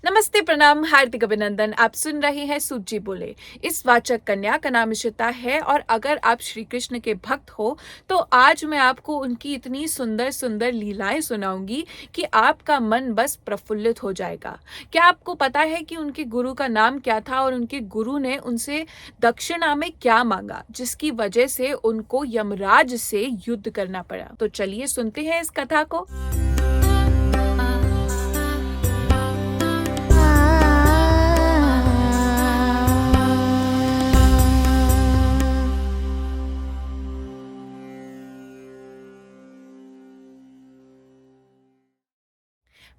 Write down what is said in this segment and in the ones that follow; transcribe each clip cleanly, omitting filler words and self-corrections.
नमस्ते, प्रणाम, हार्दिक अभिनंदन। आप सुन रहे हैं सूजी बोले। इस वाचक कन्या का नाम इशिता है और अगर आप श्री कृष्ण के भक्त हो तो आज मैं आपको उनकी इतनी सुंदर सुंदर लीलाएं सुनाऊंगी कि आपका मन बस प्रफुल्लित हो जाएगा। क्या आपको पता है कि उनके गुरु का नाम क्या था और उनके गुरु ने उनसे दक्षिणा में क्या मांगा, जिसकी वजह से उनको यमराज से युद्ध करना पड़ा? तो चलिए सुनते हैं इस कथा को।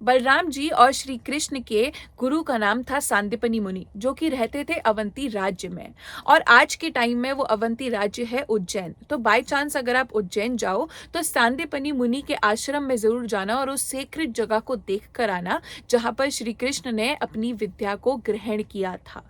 बलराम जी और श्री कृष्ण के गुरु का नाम था सांदीपनि मुनि, जो कि रहते थे अवंती राज्य में। और आज के टाइम में वो अवंती राज्य है उज्जैन। तो बाय चांस अगर आप उज्जैन जाओ तो सांदीपनि मुनि के आश्रम में जरूर जाना और उस सेक्रेट जगह को देख कर आना जहां पर श्री कृष्ण ने अपनी विद्या को ग्रहण किया था।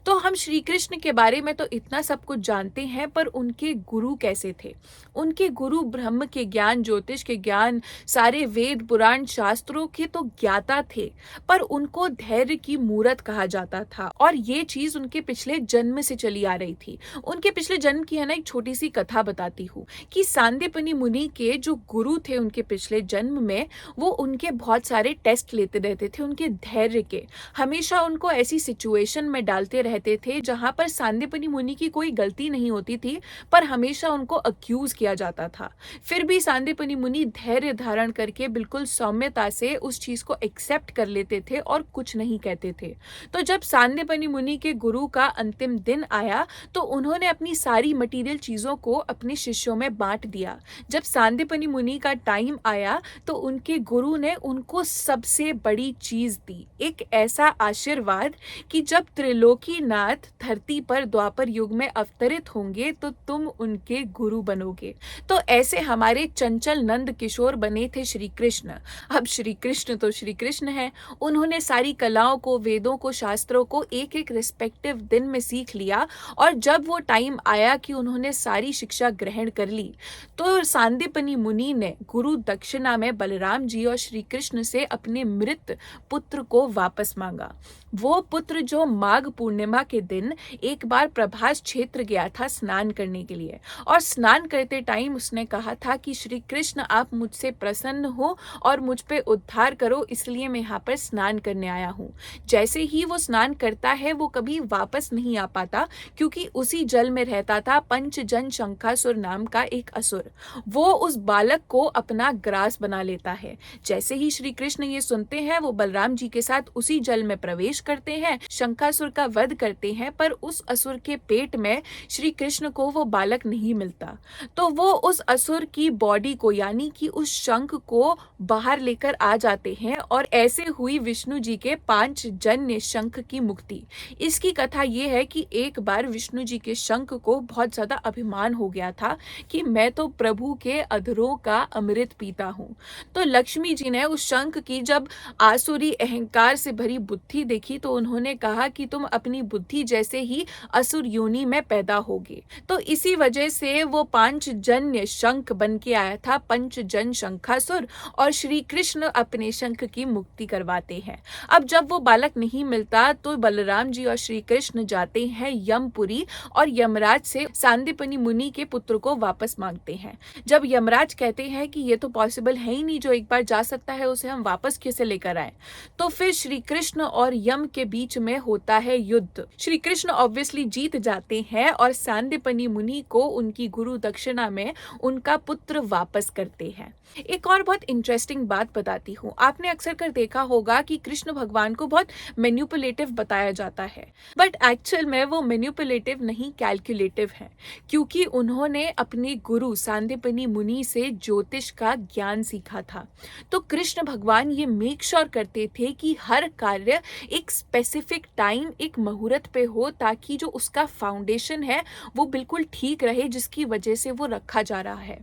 तो हम श्री कृष्ण के बारे में तो इतना सब कुछ जानते हैं, पर उनके गुरु कैसे थे? उनके गुरु ब्रह्म के ज्ञान, ज्योतिष के ज्ञान, सारे वेद पुराण शास्त्रों के तो ज्ञाता थे, पर उनको धैर्य की मूरत कहा जाता था। और ये चीज उनके पिछले जन्म से चली आ रही थी। उनके पिछले जन्म की है ना, एक छोटी सी कथा बताती हूँ कि सांदीपनि मुनि के जो गुरु थे उनके पिछले जन्म में, वो उनके बहुत सारे टेस्ट लेते रहते थे उनके धैर्य के। हमेशा उनको ऐसी सिचुएशन में डालते रहते थे जहां पर सांदीपनि मुनि की कोई गलती नहीं होती थी, पर हमेशा उनको अक्यूज किया जाता था। फिर भी सांदीपनि मुनि धैर्य धारण करके बिल्कुल सौम्यता से उस चीज को एक्सेप्ट कर लेते थे और कुछ नहीं कहते थे। तो जब सांदीपनि मुनि के गुरु का अंतिम दिन आया तो उन्होंने अपनी सारी मटेरियल चीजों को अपने शिष्यों में बांट दिया। जब सांदीपनि मुनि का टाइम आया तो उनके गुरु ने उनको सबसे बड़ी चीज दी, एक ऐसा आशीर्वाद कि जब त्रिलोकीनाथ धरती पर द्वापर युग में अवतरित होंगे तो तुम उनके गुरु बनोगे। तो ऐसे हमारे चंचल नंद किशोर बने थे श्री कृष्ण। अब श्री कृष्ण तो श्री कृष्ण है। उन्होंने सारी कलाओं को, वेदों को, शास्त्रों को एक एक रिस्पेक्टिव दिन में सीख लिया। और जब वो टाइम आया कि उन्होंने सारी शिक्षा ग्रहण कर ली तो सांदीपनि मुनि ने गुरु दक्षिणा में बलराम जी और श्री कृष्ण से अपने मृत पुत्र को वापस मांगा। वो पुत्र जो माघ पूर्णिमा के दिन एक बार प्रभास क्षेत्र गया था स्नान करने के लिए, और स्नान करते टाइम उसने कहा था कि श्री कृष्ण आप मुझसे प्रसन्न हो और मुझ पे उद्धार करो, इसलिए मैं यहाँ पर स्नान करने आया हूँ। जैसे ही वो स्नान करता है वो कभी वापस नहीं आ पाता, क्योंकि उसी जल में रहता था पंचजन शंखासुर नाम का एक असुर। वो उस बालक को अपना ग्रास बना लेता है। जैसे ही श्री कृष्ण ये सुनते हैं वो बलराम जी के साथ उसी जल में प्रवेश करते हैं, शंखासुर का वध करते हैं, पर उस असुर के पेट में श्री कृष्ण को वो बालक नहीं मिलता। तो वो उस असुर की बॉडी को, यानी कि उस शंख को बाहर लेकर आ जाते हैं और ऐसे हुई विष्णु जी के 5 जन्य शंख की मुक्ति। इसकी कथा ये है कि एक बार विष्णु जी के शंख को बहुत ज्यादा अभिमान हो गया था कि मैं तो प्रभु के अधरों का अमृत पीता हूँ। तो लक्ष्मी जी ने उस शंख की जब आसुरी अहंकार से भरी बुद्धि देखी तो उन्होंने कहा कि तुम अपनी बुद्धि जैसे ही असुर योनि में पैदा होगे। तो इसी वजह से वो 5 जन्य शंख बन के आया था, पंचजन शंखासुर, और श्री कृष्ण अपने शंख की मुक्ति करवाते हैं। अब जब वो बालक नहीं मिलता तो बलराम जी और श्री कृष्ण जाते हैं यमपुरी और यमराज से सांदीपनि मुनि के पुत्र को वापस मांगते हैं। जब यमराज कहते हैं कि ये तो पॉसिबल है ही नहीं, जो एक बार जा सकता है उसे हम वापस कैसे लेकर आए, तो फिर श्री कृष्ण और यम के बीच में होता है युद्ध। श्री कृष्ण ऑब्वियसली जीत जाते हैं और सांदीपनि मुनि को उनकी गुरु दक्षिणा में उनका पुत्र वापस करते हैं। एक और बहुत इंटरेस्टिंग बात बताती हूँ। आपने अक्सर कर देखा होगा कि कृष्ण भगवान को बहुत मैनिपुलेटिव बताया जाता है, बट एक्चुअल में वो मैनिपुलेटिव नहीं, कैलकुलेटिव है, क्योंकि उन्होंने अपने गुरु सांदीपनि मुनि से ज्योतिष का ज्ञान सीखा था। तो कृष्ण भगवान ये मेक श्योर करते थे कि हर कार्य एक स्पेसिफिक टाइम, एक मुहूर्त पे हो, ताकि जो उसका फाउंडेशन है वो बिल्कुल ठीक रहे, जिसकी वजह से वो रखा जा रहा है।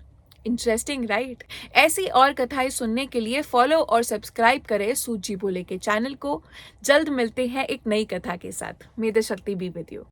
Interesting right? ऐसी और कथाएं सुनने के लिए फॉलो और सब्सक्राइब करें सूजी बोले के चैनल को। जल्द मिलते हैं एक नई कथा के साथ। मे द शक्ति बी विद यू।